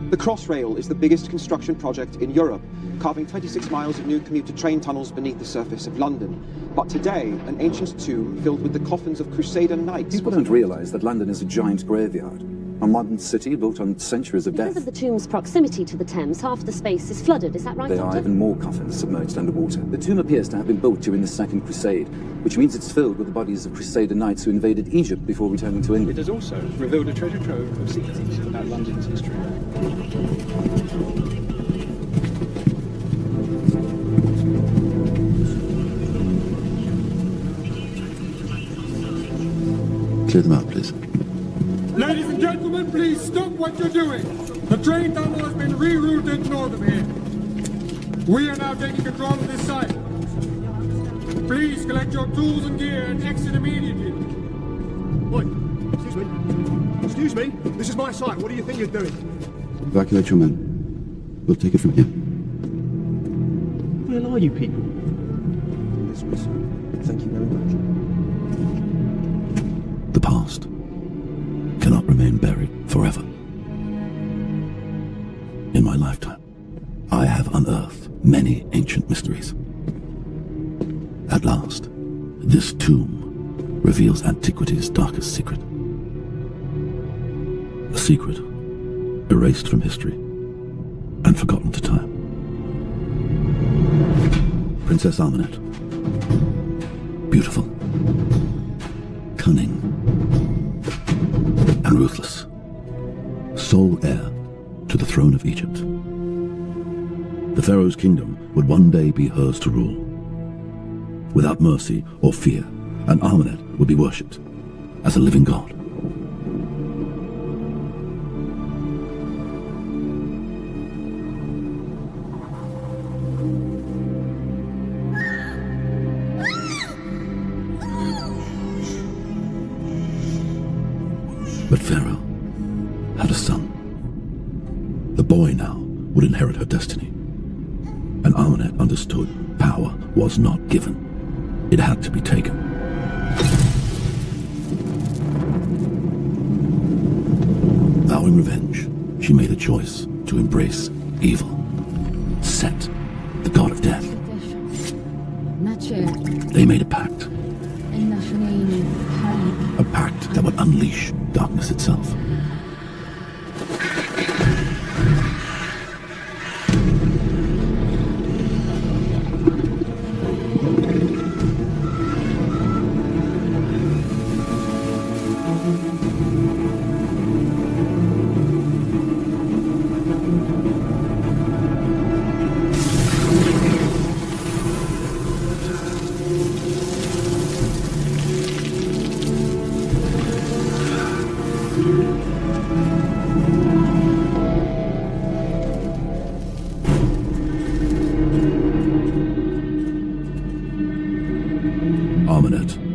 The Crossrail is the biggest construction project in Europe, carving 26 miles of new commuter train tunnels beneath the surface of London. But today, an ancient tomb filled with the coffins of Crusader knights... People don't realise that London is a giant graveyard. A modern city built on centuries of death. Because of the tomb's proximity to the Thames, half the space is flooded, is that right, There Doctor? are even more coffins submerged underwater. The tomb appears to have been built during the Second Crusade, which means it's filled with the bodies of Crusader knights who invaded Egypt before returning to England. It has also revealed a treasure trove of secrets about London's history. Clear them out, please. Ladies and gentlemen, please stop what you're doing. The train tunnel has been rerouted north of here. We are now taking control of this site. Please collect your tools and gear and exit immediately. Oi, excuse me. Excuse me, this is my site. What do you think you're doing? Evacuate your men. We'll take it from here. Where are you people? Thank you very much. The past cannot remain buried forever. In my lifetime, I have unearthed many ancient mysteries. At last, this tomb reveals antiquity's darkest secret. A secret erased from history and forgotten to time. Princess Ahmenet. Beautiful, cunning, and ruthless. Sole heir to the throne of Egypt. The Pharaoh's kingdom would one day be hers to rule. Without mercy or fear, and Ahmenet would be worshipped as a living god. But Pharaoh had a son. The boy now would inherit her destiny. And Ahmenet understood power was not given. It had to be taken. Vowing revenge, she made a choice to embrace evil. Set, the god of death. They made a pact. A pact that would unleash darkness itself.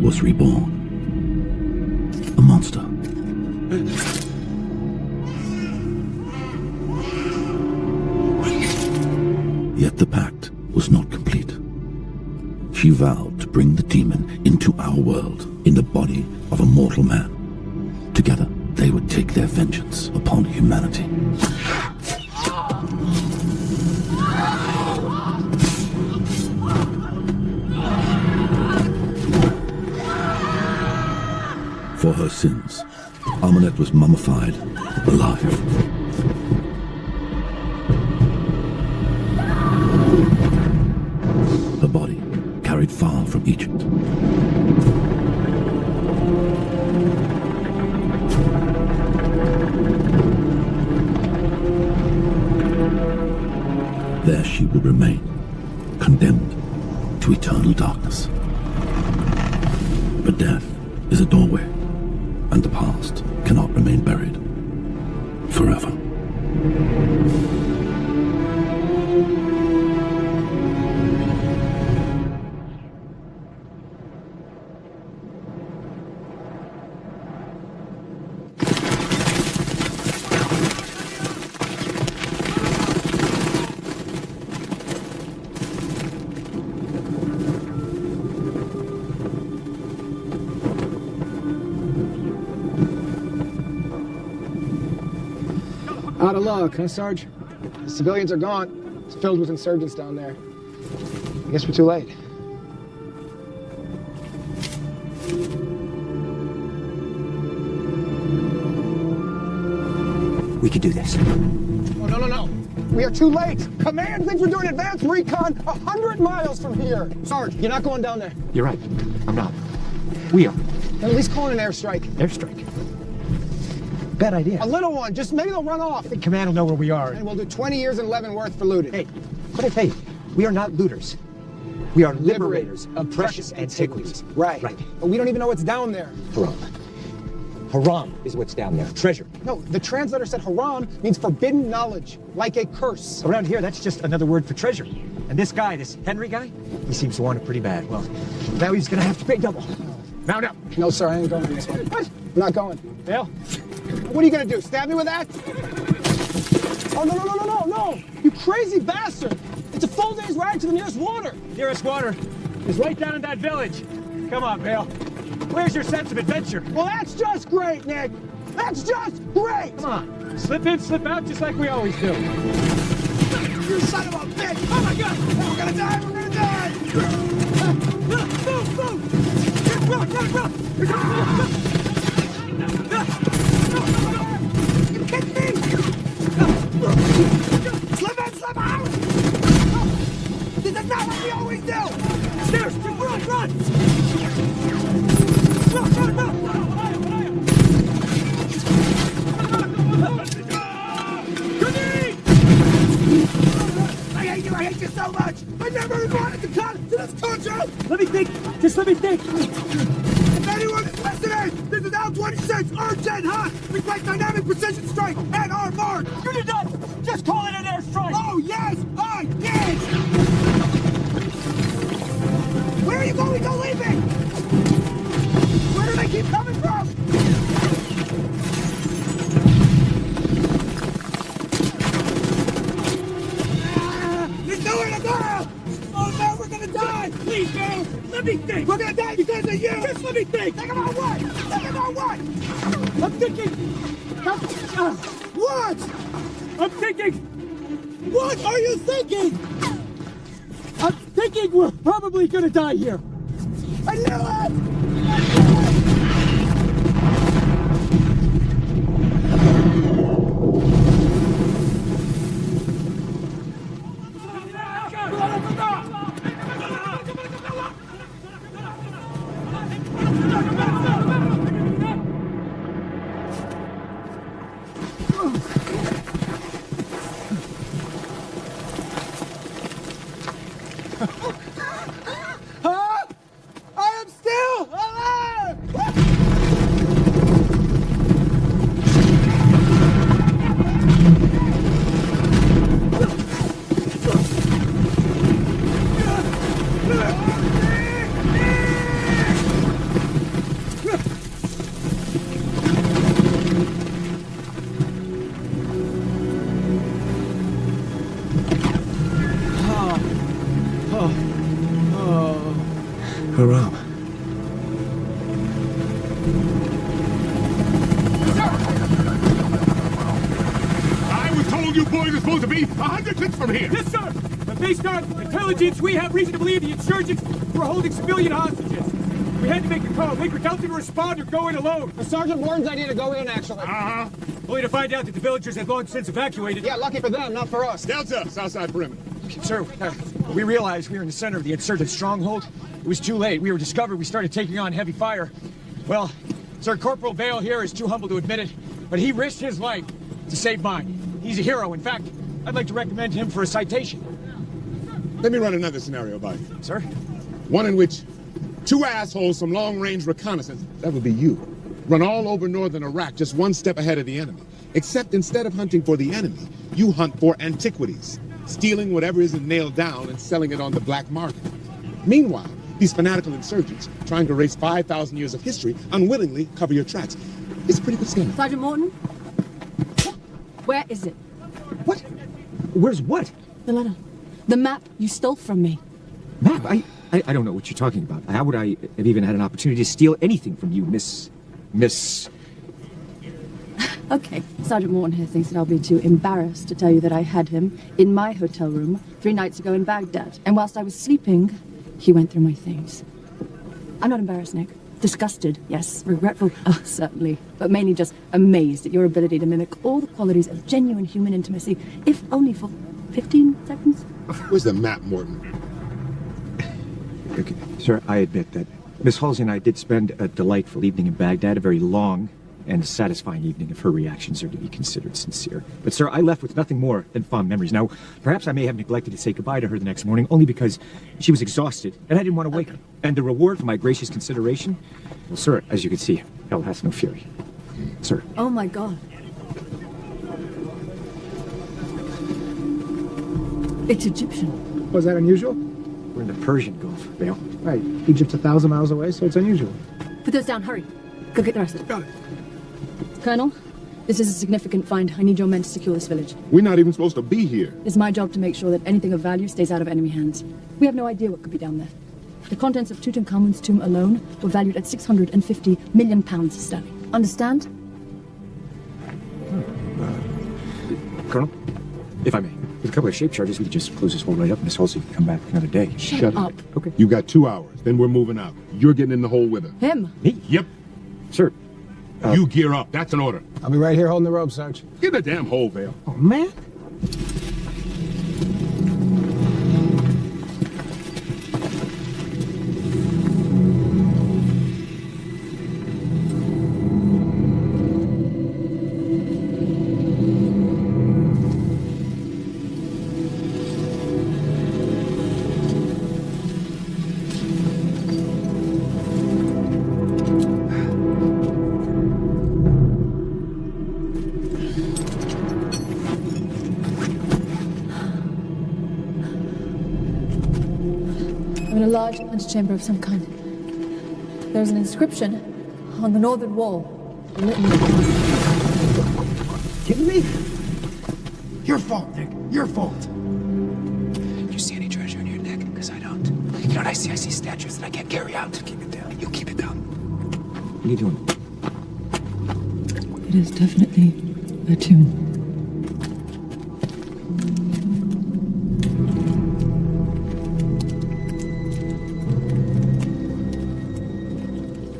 was reborn. A monster. Yet the pact was not complete. She vowed to bring the demon into our world in the body of a mortal man. Together, they would take their vengeance upon humanity. For her sins, Amunet was mummified alive. Her body carried far from Egypt. There she will remain, condemned to eternal darkness. But death is a doorway, and the past cannot remain buried forever. Out of luck, huh, Sarge? The civilians are gone. It's filled with insurgents down there. I guess we're too late. We could do this. Oh, no. We are too late. Command thinks we're doing advanced recon 100 miles from here. Sarge, you're not going down there. You're right. I'm not. We are. Then at least call in an airstrike. Airstrike. Bad idea. A little one. Just maybe they'll run off. The command will know where we are. And we'll do 20 years in Leavenworth for looting. Hey, what I tell you? We are not looters. We are liberators of precious antiquities. Right. But we don't even know what's down there. Haram. Haram is what's down there. Treasure. No, the translator said haram means forbidden knowledge, like a curse. Around here, that's just another word for treasure. And this guy, this Henry guy, he seems to want it pretty bad. Well, now he's gonna have to pay double. Mount up. No, sir, I ain't going on this one. What? I'm not going. Dale? What are you gonna do? Stab me with that? Oh, no! You crazy bastard! It's a full day's ride to the nearest water. Nearest water is right down in that village. Come on, Vale. Where's your sense of adventure? Well, that's just great, Nick. That's just great. Come on. Slip in, slip out, just like we always do. You son of a bitch! Oh, my God! We're gonna die! Run! You kidding me? Slip in, slip out! This is not what we always do! Stairs! Run! Run! I hate you so much! I never even wanted to come to this country! Let me think! Just let me think! If anyone is listening, this is L-26, urgent hot! We place dynamic precision strike and our mark! You did not just call it an airstrike! Oh, yes, I did! Where are you going to leave me? Where do they keep coming from? There's nowhere to go! Oh no, we're gonna die! Please, Vale! Let me think! We're gonna die because of you! Just let me think! Think about what? Think about what? I'm thinking... What? I'm thinking... What are you thinking? I'm thinking we're probably gonna die here. I knew it! I am still Haram. I was told you boys are supposed to be 100 clicks from here. Yes, sir. But based on intelligence, we have reason to believe the insurgents were holding civilian hostages. We had to make a call. Wait for Delta to respond or go in alone. It's Sergeant Morton's idea to go in, actually. Uh-huh. Only to find out that the villagers had long since evacuated. Yeah, lucky for them, not for us. Delta, Southside perimeter. Sir, we realized we were in the center of the insurgent stronghold. It was too late. We were discovered. We started taking on heavy fire. Well, Sir Corporal Vale here is too humble to admit it, but he risked his life to save mine. He's a hero. In fact, I'd like to recommend him for a citation. Let me run another scenario by you. Sir? One in which two assholes from long-range reconnaissance, that would be you, run all over northern Iraq just one step ahead of the enemy. Except instead of hunting for the enemy, you hunt for antiquities, stealing whatever isn't nailed down and selling it on the black market. Meanwhile, these fanatical insurgents, trying to erase 5,000 years of history, unwillingly cover your tracks. It's a pretty good scheme. Sergeant Morton? Where is it? What? Where's what? The letter. The map you stole from me. Map? I don't know what you're talking about. How would I have even had an opportunity to steal anything from you, Miss... Okay, Sergeant Morton here thinks that I'll be too embarrassed to tell you that I had him in my hotel room 3 nights ago in Baghdad. And whilst I was sleeping, he went through my things. I'm not embarrassed, Nick. Disgusted, yes. Regretful, oh, certainly. But mainly just amazed at your ability to mimic all the qualities of genuine human intimacy, if only for 15 seconds. Where's the map, Morton? Okay, sir, I admit that Miss Halsey and I did spend a delightful evening in Baghdad, a very long and satisfying evening if her reactions are to be considered sincere. But, sir, I left with nothing more than fond memories. Now, perhaps I may have neglected to say goodbye to her the next morning, only because she was exhausted, and I didn't want to wake her. And the reward for my gracious consideration? Well, sir, as you can see, hell has no fury. Sir. Oh, my God. It's Egyptian. Was that unusual? We're in the Persian Gulf, Vale. Right. Egypt's 1,000 miles away, so it's unusual. Put those down, hurry. Go get the rest of it. Got it. Colonel, this is a significant find. I need your men to secure this village. We're not even supposed to be here. It's my job to make sure that anything of value stays out of enemy hands. We have no idea what could be down there. The contents of Tutankhamun's tomb alone were valued at £650 million sterling. Understand? Colonel, if I may, with a couple of shape charges, we could just close this hole right up and Miss Halsey can come back another day. Shut up. Okay. You got 2 hours, then we're moving out. You're getting in the hole with her. Him? Me? Yep. Sir. You gear up. That's an order. I'll be right here holding the rope, Sarge. Get in the damn hole, Vale. Oh, man. I'm in a large antechamber of some kind. There's an inscription on the northern wall. Kidding me? Your fault, Nick. Your fault. Do you see any treasure in your neck? Because I don't. You know what I see? I see statues that I can't carry out. Keep it down. You keep it down. What are you doing? It is definitely a tomb.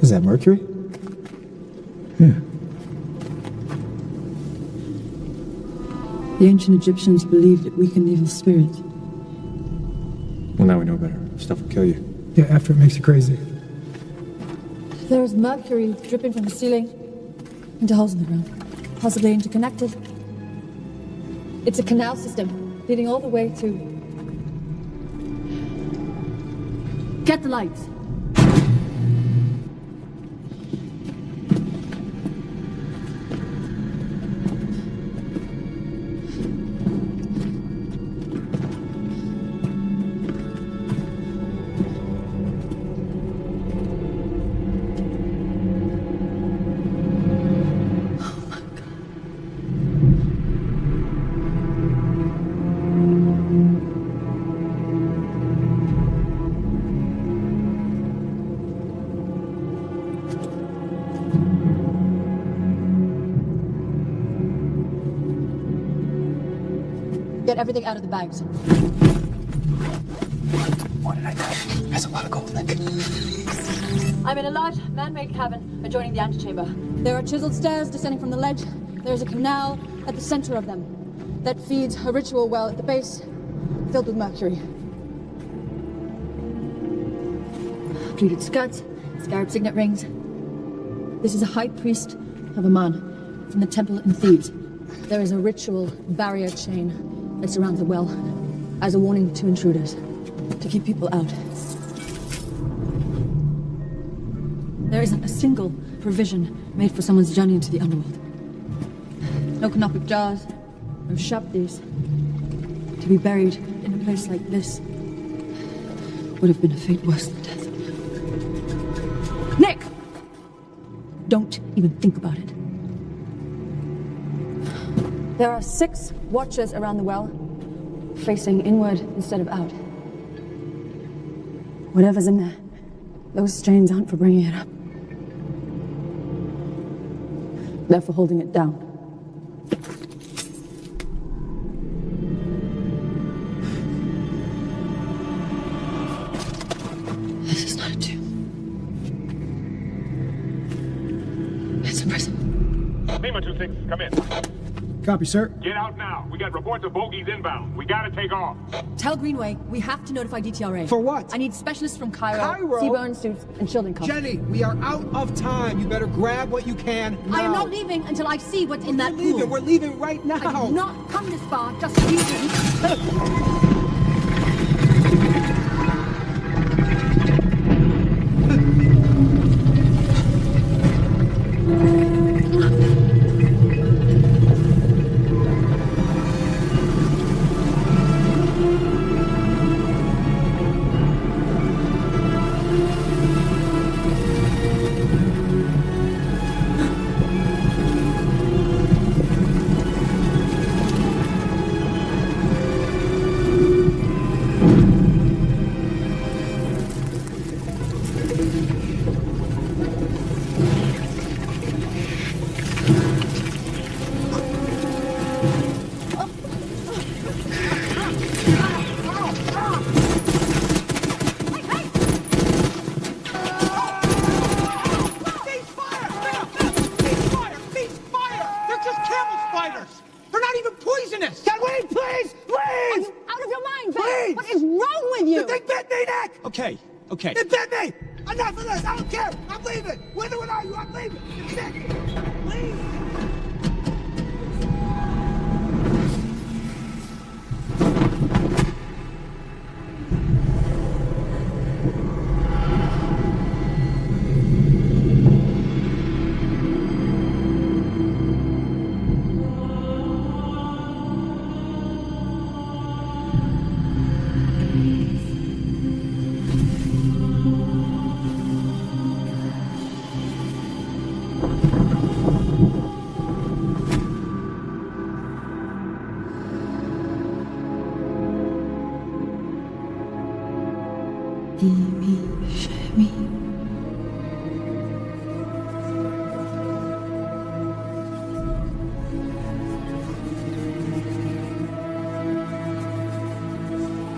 Is that Mercury? Yeah. The ancient Egyptians believed it weakened evil spirits. Well, now we know better. Stuff will kill you. Yeah, after it makes you crazy. There is mercury dripping from the ceiling into holes in the ground, possibly interconnected. It's a canal system leading all the way to... Get the lights. Get everything out of the bags. What did I tell you? There's a lot of gold, Nick. I'm in a large man-made cabin adjoining the antechamber. There are chiseled stairs descending from the ledge. There's a canal at the center of them that feeds a ritual well at the base, filled with mercury. Pleated skirts, scarab signet rings. This is a high priest of Aman from the temple in Thebes. There is a ritual barrier chain that surrounds the well as a warning to intruders, to keep people out. There isn't a single provision made for someone's journey into the underworld. No canopic jars, no shaptis. To be buried in a place like this would have been a fate worse than death. Nick! Don't even think about it. There are 6 watchers around the well, facing inward instead of out. Whatever's in there, those strains aren't for bringing it up. They're for holding it down. This is not a tomb. It's a prison. Lima 2-6, come in. Copy, sir. Get out now. We got reports of bogies inbound. We gotta take off. Tell Greenway we have to notify DTRA. For what? I need specialists from Cairo, Cairo? Seaburn suits, and shielding cover. Jenny, we are out of time. You better grab what you can now. I am not leaving until I see what's in that pool. We're leaving right now. I did not come this far just for you to... Okay. It bit me! Enough of this! I don't care! I'm leaving! With or without you, I'm leaving! It's it! Leave!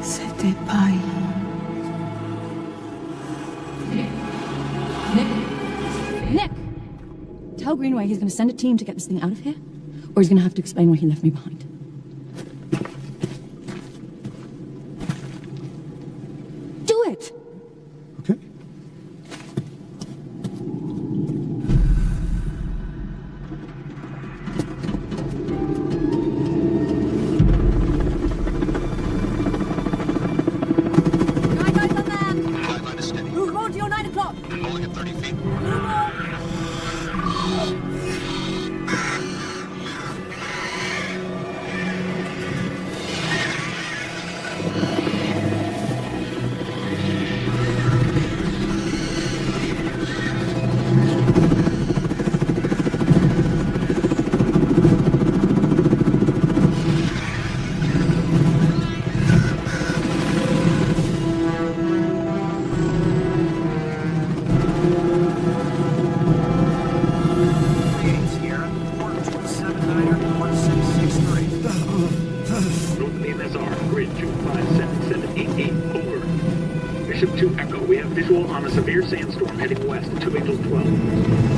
C'était pas... Nick! Tell Greenway he's going to send a team to get this thing out of here, or he's going to have to explain why he left me behind. Do it! Okay. Move more to your 9 o'clock! Only at 30 feet. Move more! BMSR, grid 257-788, over. Bishop 2 Echo, we have visual on a severe sandstorm heading west at 2 Angels 12.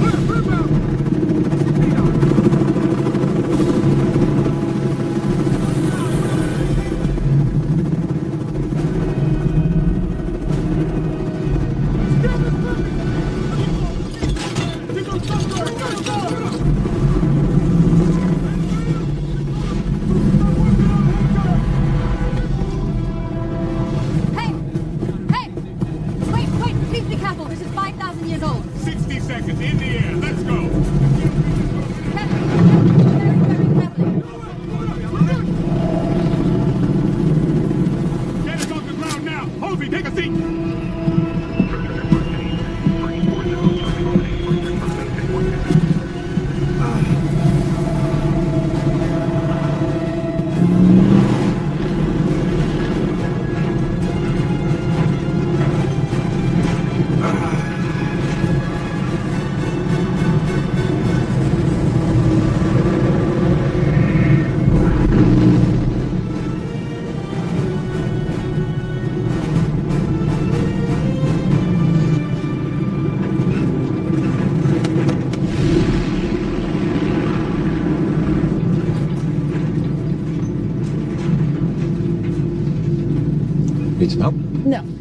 Need some help? No.